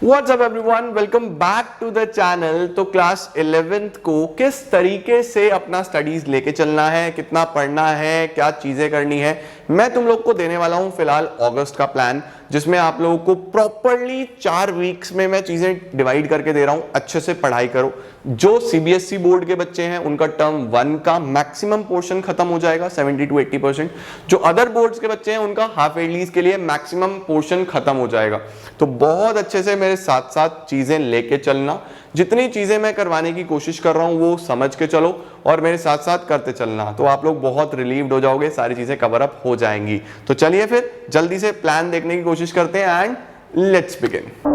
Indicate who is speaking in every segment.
Speaker 1: WhatsApp everyone, welcome back to the channel. तो class 11th को किस तरीके से अपना स्टडीज लेके चलना है, कितना पढ़ना है, क्या चीजें करनी है, मैं तुम लोग को देने वाला हूं फिलहाल अगस्त का प्लान, जिसमें आप लोगों को प्रॉपरली 4 वीक्स में मैं चीजें डिवाइड करके दे रहा हूं। अच्छे से पढ़ाई करो। जो सीबीएसई बोर्ड के बच्चे हैं उनका टर्म 1 का मैक्सिमम पोर्शन खत्म हो जाएगा 70 to 80%। जो अदर बोर्ड्स के बच्चे हैं उनका हाफ ईयरलीज के लिए मैक्सिमम पोर्शन खत्म हो जाएगा। तो बहुत अच्छे से मेरे साथ साथ चीजें लेके चलना। जितनी चीजें मैं करवाने की कोशिश कर रहा हूं वो समझ के चलो और मेरे साथ साथ करते चलना, तो आप लोग बहुत रिलीव्ड हो जाओगे, सारी चीजें कवर अप हो जाएंगी। तो चलिए फिर जल्दी से प्लान देखने की कोशिश करते हैं एंड लेट्स बिगिन।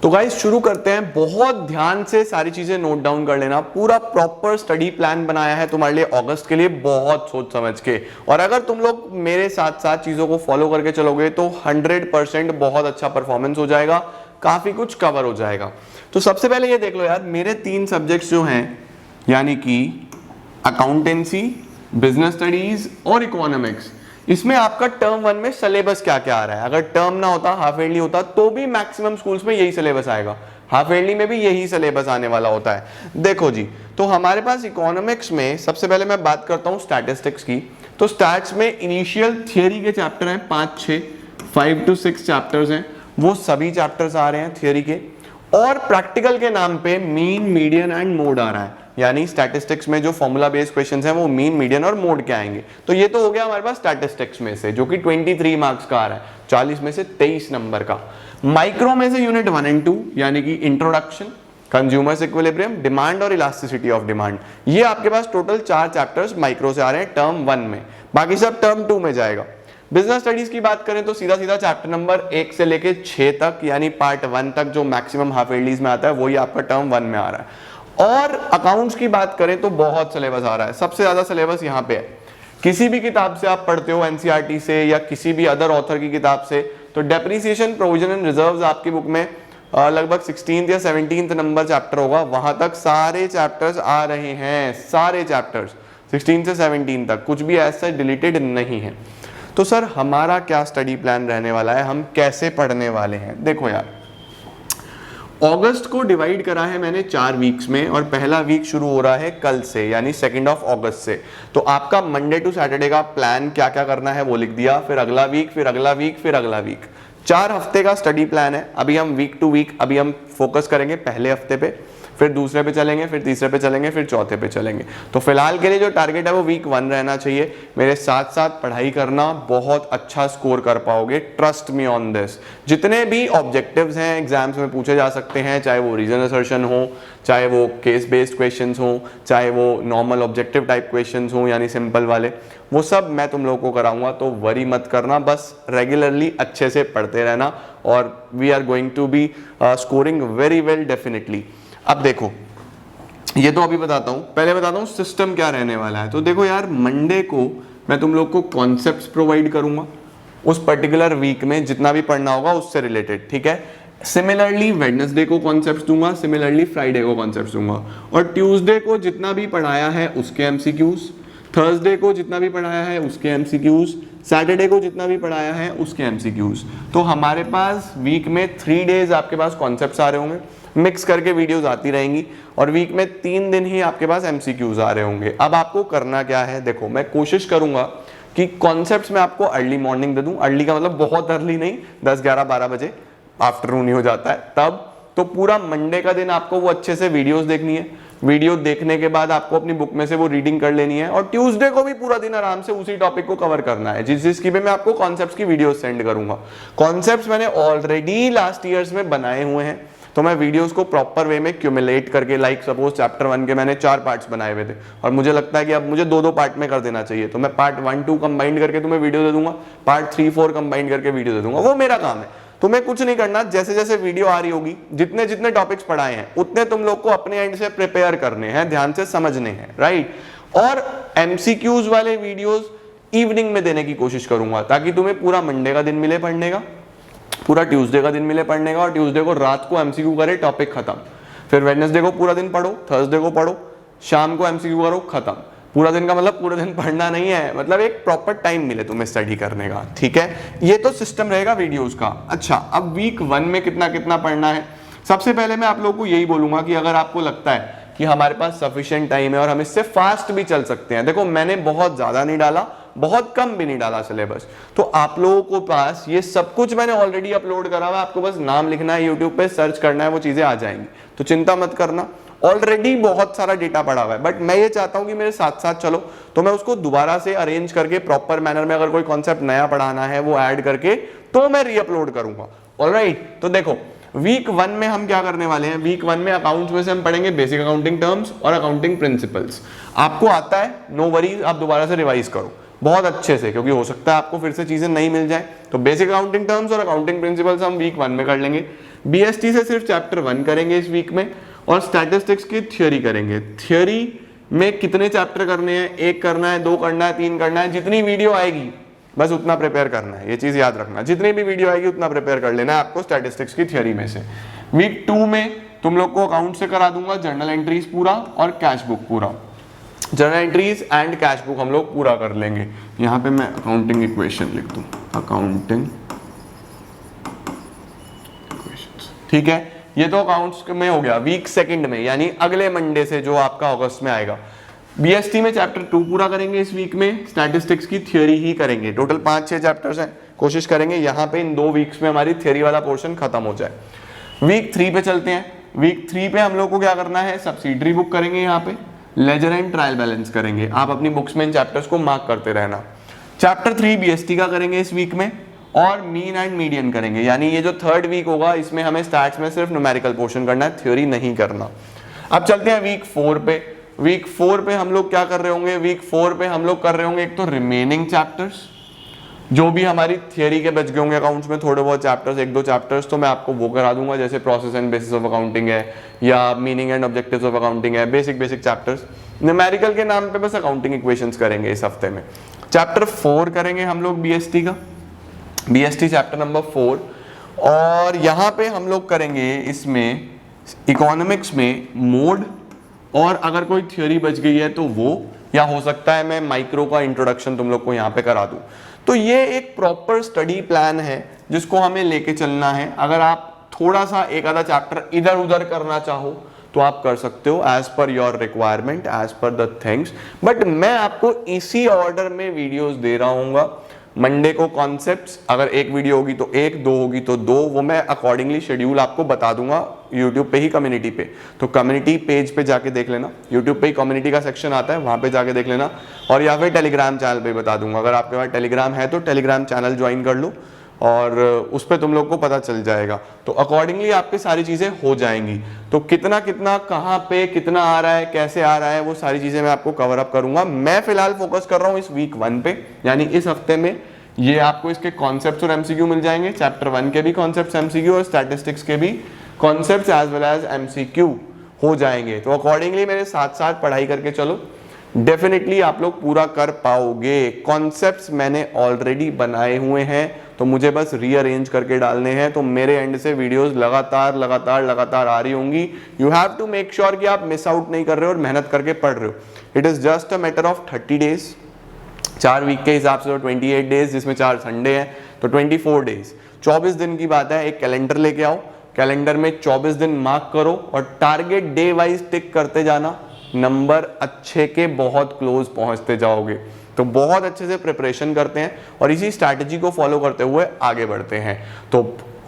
Speaker 1: तो गाइस शुरू करते हैं। बहुत ध्यान से सारी चीजें नोट डाउन कर लेना। पूरा प्रॉपर स्टडी प्लान बनाया है तुम्हारे लिए अगस्त के लिए, बहुत सोच समझ के। और अगर तुम लोग मेरे साथ साथ चीजों को फॉलो करके चलोगे तो 100% बहुत अच्छा परफॉर्मेंस हो जाएगा, काफी कुछ कवर हो जाएगा। तो सबसे पहले ये देख लो यार, मेरे 3 सब्जेक्ट्स जो हैं यानी कि अकाउंटेंसी, बिजनेस स्टडीज और इकोनॉमिक्स, इसमें आपका टर्म 1 में सिलेबस क्या क्या आ रहा है। अगर टर्म ना होता, हाफ ईयरली होता, तो भी मैक्सिमम स्कूल्स में यही सिलेबस आएगा। हाफ ईयरली में भी यही सिलेबस आने वाला होता है। देखो जी, तो हमारे पास इकोनॉमिक्स में सबसे पहले मैं बात करता हूं स्टैटिस्टिक्स की। तो स्टैट्स में इनिशियल थियरी के चैप्टर हैं 5-6, 5 to 6 चैप्टर्स हैं, वो सभी चैप्टर्स आ रहे हैं थियरी के। और प्रैक्टिकल के नाम पे मीन, मीडियन एंड मोड आ रहा है। यानी स्टैटिस्टिक्स में जो फॉर्मूला बेस्ड क्वेश्चंस हैं वो मीन, मीडियन और मोड के आएंगे। तो ये तो हो गया हमारे पास स्टैटिस्टिक्स में से, जो कि 23 मार्क्स का आ रहा है, 40 में से 23 नंबर का। माइक्रो में से यूनिट 1 and 2 यानी कि इंट्रोडक्शन, कंज्यूमर्स इक्विलिब्रियम, डिमांड और इलास्टिसिटी ऑफ डिमांड, ये आपके पास टोटल 4 चैप्टर्स माइक्रो से आ रहे हैं टर्म 1 में। बाकी सब टर्म 2 में जाएगा। बिजनेस स्टडीज की बात करें तो सीधा सीधा चैप्टर नंबर 1 से लेके 6 तक यानी पार्ट 1 तक जो मैक्सिमम हाफ ईयरलीज में आता है वही आपका टर्म 1 में आ रहा है। और अकाउंट्स की बात करें तो बहुत सिलेबस आ रहा है। सबसे ज्यादा सिलेबस यहाँ पे है। किसी भी किताब से आप पढ़ते हो, एनसीईआरटी से या किसी भी अदर ऑथर की किताब से, तो डेप्रिसिएशन, प्रोविजन एंड रिजर्व्स आपकी बुक में लगभग 16th या 17th नंबर चैप्टर होगा, वहां तक सारे चैप्टर्स आ रहे हैं। सारे चैप्टर्स 16 से 17 तक, कुछ भी ऐसा डिलीटेड नहीं है। तो सर हमारा क्या स्टडी प्लान रहने वाला है, हम कैसे पढ़ने वाले हैं? देखो यार, अगस्त को डिवाइड करा है मैंने 4 वीक्स में और पहला वीक शुरू हो रहा है कल से यानी 2 अगस्त से। तो आपका मंडे टू सैटरडे का प्लान क्या क्या करना है वो लिख दिया, फिर अगला वीक, फिर अगला वीक, फिर अगला वीक। 4 हफ्ते का स्टडी प्लान है। अभी हम वीक टू वीक अभी हम फोकस करेंगे पहले हफ्ते पे, फिर दूसरे पे चलेंगे, फिर तीसरे पे चलेंगे, फिर चौथे पे चलेंगे। तो फिलहाल के लिए जो टारगेट है वो वीक 1 रहना चाहिए। मेरे साथ साथ पढ़ाई करना, बहुत अच्छा स्कोर कर पाओगे, ट्रस्ट मी ऑन दिस। जितने भी ऑब्जेक्टिव्स हैं एग्जाम्स में पूछे जा सकते हैं, चाहे वो रीजन असर्शन हो, चाहे वो केस बेस्ड क्वेश्चंस हो, चाहे वो नॉर्मल ऑब्जेक्टिव टाइप क्वेश्चंस हो यानी सिंपल वाले, वो सब मैं तुम लोगों को कराऊंगा। तो वरी मत करना, बस रेगुलरली अच्छे से पढ़ते रहना और we are going to be scoring very well definitely. अब देखो, ये तो अभी बताता हूं, पहले बताता हूं सिस्टम क्या रहने वाला है। तो देखो यार, मंडे को मैं तुम लोग को कॉन्सेप्ट्स प्रोवाइड करूंगा उस पर्टिकुलर वीक में, जितना भी पढ़ना होगा उससे रिलेटेड, ठीक है। सिमिलरली वेडनेसडे को कॉन्सेप्ट्स दूंगा, सिमिलरली फ्राइडे को कॉन्सेप्ट्स दूंगा, और ट्यूसडे को जितना भी पढ़ाया है उसके एमसीक्यूज, थर्सडे को जितना भी पढ़ाया है उसके एमसीक्यूज, सैटरडे को जितना भी पढ़ाया है उसके एमसीक्यूज। तो हमारे पास वीक में 3 डेज आपके पास कॉन्सेप्ट्स आ रहे होंगे, मिक्स करके वीडियोस आती रहेंगी, और वीक में 3 दिन ही आपके पास एमसीक्यूज आ रहे होंगे। अब आपको करना क्या है, देखो मैं कोशिश करूंगा कि कॉन्सेप्ट्स में आपको अर्ली मॉर्निंग दे दूं। अर्ली का मतलब बहुत अर्ली नहीं, 10, 11, 12 बजे, आफ्टरनून ही हो जाता है तब। तो पूरा मंडे का दिन आपको वो अच्छे से वीडियोस देखनी है। वीडियो देखने के बाद आपको अपनी बुक में से वो रीडिंग कर लेनी है, और ट्यूसडे को भी पूरा दिन आराम से उसी टॉपिक को कवर करना है, जिसकी भी मैं आपको कॉन्सेप्ट्स की वीडियो सेंड करूंगा। कॉन्सेप्ट्स मैंने ऑलरेडी लास्ट ईयर्स में बनाए हुए हैं, तो मैं वीडियोस को प्रॉपर वे में क्यूमुलेट करके, लाइक सपोज चैप्टर 1 के मैंने 4 पार्ट्स बनाए हुए थे और मुझे लगता है कि अब मुझे 2-2 पार्ट में कर देना चाहिए, तो मैं पार्ट 1-2 कंबाइन करके तुम्हें वीडियो दे दूंगा, पार्ट 3-4 कंबाइन करके वीडियो दे दूंगा। वो मेरा काम है, तुम्हें कुछ नहीं करना। जैसे जैसे वीडियो आ रही होगी, जितने जितने टॉपिक्स पढ़ाए हैं उतने तुम लोग को अपने एंड से प्रिपेयर करने हैं, ध्यान से समझने हैं, राइट। और एमसीक्यूज वाले वीडियोस इवनिंग में देने की कोशिश करूंगा ताकि तुम्हें पूरा मंडे का दिन मिले पढ़ने का, पूरा ट्यूसडे का दिन मिले पढ़ने का और ट्यूसडे को रात को एमसीक्यू करे, टॉपिक खत्म। फिर वेडनेसडे को पूरा दिन पढ़ो, थर्सडे को पढ़ो, शाम को एमसीक्यू करो, खत्म। पूरा दिन का मतलब पूरा दिन पढ़ना नहीं है, मतलब एक प्रॉपर टाइम मिले तुम्हें स्टडी करने का, ठीक है। ये तो सिस्टम रहेगा वीडियोस का। अच्छा, अब वीक 1 में कितना कितना पढ़ना है। सबसे पहले मैं आप लोगों को यही बोलूंगा कि अगर आपको लगता है कि हमारे पास सफिशिएंट टाइम है और हम इससे फास्ट भी चल सकते हैं, देखो मैंने बहुत ज्यादा नहीं डाला, बहुत कम भी नहीं डाला सिलेबस, तो आप लोगों को पास ये सब कुछ मैंने ऑलरेडी अपलोड करा हुआ है। आपको बस नाम लिखना है, यूट्यूब पे सर्च करना है, वो चीजें आ जाएंगी, तो चिंता मत करना। ऑलरेडी बहुत सारा डेटा पड़ा हुआ है, बट मैं ये चाहता हूं कि मेरे साथ साथ चलो, तो मैं उसको दोबारा से अरेंज करके प्रॉपर मैनर में, अगर कोई कॉन्सेप्ट नया पढ़ाना है वो ऐड करके तो मैं रीअपलोड करूंगा। ऑलराइट, तो देखो वीक 1 में हम क्या करने वाले हैं। वीक 1 में अकाउंट्स में से हम पढ़ेंगे बेसिक अकाउंटिंग टर्म्स और अकाउंटिंग प्रिंसिपल्स। आपको आता है, नो वरीज, आप दोबारा से रिवाइज करो बहुत अच्छे से, क्योंकि हो सकता है आपको फिर से चीजें नहीं मिल जाए। तो बेसिक अकाउंटिंग टर्म्स और अकाउंटिंग प्रिंसिपल्स हम वीक 1 में कर लेंगे। बीएसटी से सिर्फ चैप्टर 1 करेंगे इस वीक में, और स्टैटिस्टिक्स की थ्योरी करेंगे। थ्योरी में कितने चैप्टर करने हैं, 1 करना है, 2 करना है, 3 करना है, जितनी वीडियो आएगी बस उतना प्रिपेयर करना है। ये चीज याद रखना, जितनी भी वीडियो आएगी उतना प्रिपेयर कर लेना है आपको स्टैटिस्टिक्स की थ्योरी में से। वीक 2 में तुम लोग को अकाउंट से करा दूंगा जर्नल एंट्रीज पूरा और कैश बुक पूरा। Journal entries and cash book हम लोग पूरा कर लेंगे। यहाँ पे मैं अकाउंटिंग इक्वेशन लिख दूं, अकाउंटिंग इक्वेशंस, ठीक है। ये तो अकाउंट्स में हो गया। वीक 2 में यानी अगले मंडे से जो आपका अगस्त में आएगा, बीएसटी में चैप्टर 2 पूरा करेंगे इस वीक में, स्टैटिस्टिक्स की थ्योरी ही करेंगे। टोटल 5-6 चैप्टर्स हैं, कोशिश करेंगे यहाँ पे इन 2 वीक्स में हमारी थ्योरी वाला पोर्शन खत्म हो जाए। वीक 3 पे चलते हैं। वीक 3 पे हम लोग को क्या करना है, सब्सिडरी बुक करेंगे, यहाँ पे लेजर एंड ट्रायल बैलेंस करेंगे। आप अपनी बुक्स में इन चैप्टर्स को मार्क करते रहना। चैप्टर 3 बीएसटी का करेंगे इस वीक में, और मीन एंड मीडियन करेंगे। यानी ये जो 3rd वीक होगा इसमें हमें स्टैट्स में सिर्फ न्यूमेरिकल पोर्शन करना है, थ्योरी नहीं करना। अब चलते हैं वीक 4 पे। वीक 4 पे हम लोग क्या कर रहे होंगे, वीक 4 पे हम लोग कर रहे होंगे एक तो रिमेनिंग चैप्टर्स, जो भी हमारी थियरी के बच गए होंगे अकाउंट्स में, थोड़े बहुत चैप्टर्स, 1-2 चैप्टर्स, तो मैं आपको वो करा दूंगा, जैसे process and bases of accounting है, या meaning and objectives of accounting है, बेसिक चैप्टर्स। न्यूमेरिकल के नाम पे बस अकाउंटिंग इक्वेशंस करेंगे इस हफ्ते में। चैप्टर 4 करेंगे हम लोग बीएसटी का, बीएसटी चैप्टर नंबर 4, और यहाँ पे हम लोग करेंगे इसमें इकोनॉमिक्स में मोड, और अगर कोई थ्योरी बच गई है तो वो, या हो सकता है मैं माइक्रो का इंट्रोडक्शन तुम लोग को यहाँ पे करा दूं। तो ये एक प्रॉपर स्टडी प्लान है जिसको हमें लेके चलना है। अगर आप थोड़ा सा एक आधा चैप्टर इधर उधर करना चाहो तो आप कर सकते हो, as per your requirement, as per the things, but मैं आपको इसी ऑर्डर में वीडियोस दे रहा हूँ। मंडे को कॉन्सेप्ट्स, अगर 1 वीडियो होगी तो 1, 2 होगी तो 2, वो मैं अकॉर्डिंगली शेड्यूल आपको बता दूंगा यूट्यूब पे ही, कम्युनिटी पे। तो कम्युनिटी पेज पे जाके देख लेना, यूट्यूब पे ही कम्युनिटी का सेक्शन आता है, वहां पे जाके देख लेना, और या फिर टेलीग्राम चैनल पे बता दूंगा। अगर आपके पास टेलीग्राम है तो टेलीग्राम चैनल ज्वाइन कर लो, और उस पर तुम लोग को पता चल जाएगा। तो अकॉर्डिंगली आपकी सारी चीज़ें हो जाएंगी। तो कितना कितना कहाँ पे कितना आ रहा है, कैसे आ रहा है, वो सारी चीज़ें मैं आपको कवर अप करूंगा। मैं फिलहाल फोकस कर रहा हूँ इस वीक 1 पे, यानी इस हफ्ते में ये आपको इसके कॉन्सेप्ट्स और एमसीक्यू मिल जाएंगे। चैप्टर 1 के भी कॉन्सेप्ट्स एमसीक्यू और स्टैटिस्टिक्स के भी concepts as well as MCQ हो जाएंगे। तो अकॉर्डिंगली मेरे साथ साथ पढ़ाई करके चलो, डेफिनेटली आप लोग पूरा कर पाओगे। कॉन्सेप्ट्स मैंने ऑलरेडी बनाए हुए हैं, तो मुझे बस रीअरेंज करके डालने हैं। तो मेरे एंड से वीडियोस लगातार आ रही होंगी। You have to make sure कि आप मिस आउट नहीं कर रहे हो और मेहनत करके पढ़ रहे हो। It is just a matter of 30 days, 4 week के हिसाब से 28 डेज, जिसमें 4 संडे हैं, तो 24 डेज, 24 दिन की बात है। एक कैलेंडर लेके आओ, कैलेंडर में 24 दिन मार्क करो और टारगेट डे वाइज टिक करते जाना। नंबर अच्छे के बहुत क्लोज पहुंचते जाओगे। तो बहुत अच्छे से प्रिपरेशन करते हैं और इसी स्ट्रैटेजी को फॉलो करते हुए आगे बढ़ते हैं। तो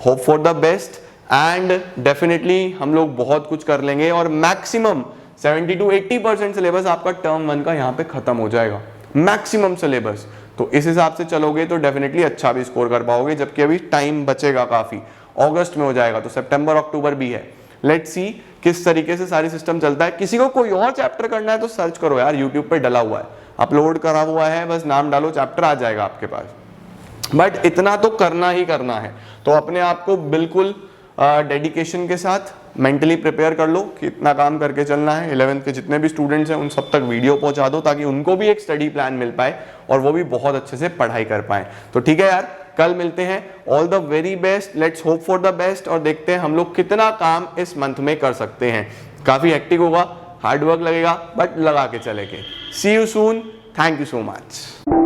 Speaker 1: hope for the best, and definitely हम लोग बहुत कुछ कर लेंगे, और मैक्सिमम 70 to 80% सिलेबस आपका टर्म 1 का यहाँ पे खत्म हो जाएगा, मैक्सिमम सिलेबस। तो इस हिसाब से चलोगे तो डेफिनेटली अच्छा भी स्कोर कर पाओगे, जबकि अभी टाइम बचेगा काफी। अगस्त में हो जाएगा तो सितंबर अक्टूबर भी है। लेट्स सी किस तरीके से सारी सिस्टम चलता है। किसी को कोई और चैप्टर करना है तो सर्च करो यार, यूट्यूब पे डला हुआ है, अपलोड करा हुआ है, बस नाम डालो, चैप्टर आ जाएगा आपके पास। बट इतना तो करना ही करना है। तो अपने आप को बिल्कुल डेडिकेशन के साथ मेंटली प्रिपेयर कर लो कि इतना काम करके चलना है। 11th के जितने भी स्टूडेंट्स हैं उन सब तक वीडियो पहुंचा दो, ताकि उनको भी एक स्टडी प्लान मिल पाए और वो भी बहुत अच्छे से पढ़ाई कर पाए। तो ठीक है यार, कल मिलते हैं। All the very best, let's hope for the best और देखते हैं हम लोग कितना काम इस मंथ में कर सकते हैं। काफी हेक्टिक होगा, हार्ड वर्क लगेगा, बट लगा के चलेंगे। See you soon, thank you so much.